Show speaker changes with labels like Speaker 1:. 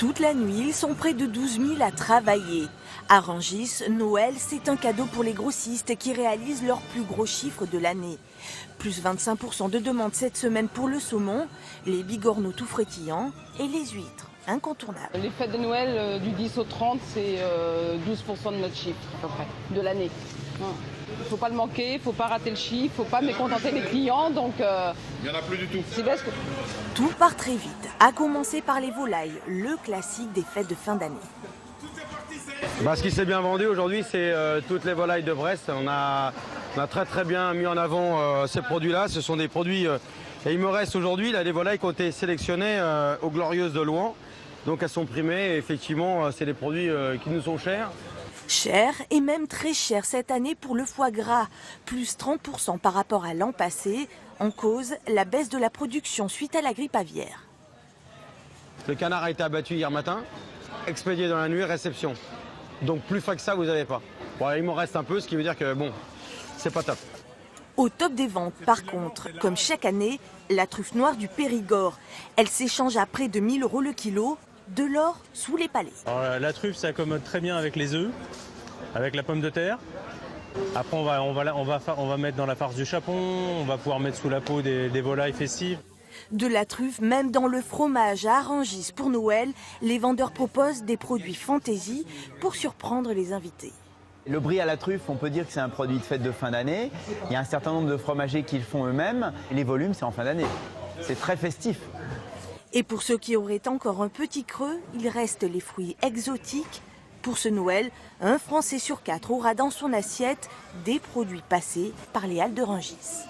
Speaker 1: Toute la nuit, ils sont près de 12 000 à travailler. À Rungis, Noël, c'est un cadeau pour les grossistes qui réalisent leur plus gros chiffre de l'année. Plus 25% de demande cette semaine pour le saumon, les bigorneaux tout frétillants et les huîtres incontournables.
Speaker 2: Les fêtes de Noël du 10 au 30, c'est 12% de notre chiffre à peu près, de l'année. Il ne faut pas le manquer, il ne faut pas rater le chiffre, il ne faut pas mécontenter les clients, donc
Speaker 3: il n'y en a plus du tout.
Speaker 2: C'est best.
Speaker 1: Tout part très vite, à commencer par les volailles, le classique des fêtes de fin d'année.
Speaker 4: Ce qui s'est bien vendu aujourd'hui, c'est toutes les volailles de Brest. On a très bien mis en avant ces produits-là. Ce sont des produits, et il me reste aujourd'hui là, des volailles qui ont été sélectionnées aux Glorieuses de Louhans. Donc elles sont primées et effectivement, c'est des produits qui nous sont chers.
Speaker 1: Cher et même très cher cette année pour le foie gras, plus 30% par rapport à l'an passé, en cause la baisse de la production suite à la grippe aviaire.
Speaker 4: Le canard a été abattu hier matin, expédié dans la nuit, réception. Donc plus frais que ça, vous n'avez pas. Bon, il m'en reste un peu, ce qui veut dire que bon, c'est pas top.
Speaker 1: Au top des ventes, par contre, comme chaque année, la truffe noire du Périgord. Elle s'échange à près de 1 000 € le kilo, de l'or sous les palais.
Speaker 5: Alors, la truffe s'accommode très bien avec les œufs, avec la pomme de terre. Après, on va mettre dans la farce du chapon, on va pouvoir mettre sous la peau des volailles festives.
Speaker 1: De la truffe, même dans le fromage à Rungis pour Noël, les vendeurs proposent des produits fantaisie pour surprendre les invités.
Speaker 6: Le brie à la truffe, on peut dire que c'est un produit de fête de fin d'année. Il y a un certain nombre de fromagers qui le font eux-mêmes. Les volumes, c'est en fin d'année. C'est très festif.
Speaker 1: Et pour ceux qui auraient encore un petit creux, il reste les fruits exotiques. Pour ce Noël, un Français sur 4 aura dans son assiette des produits passés par les halles de Rungis.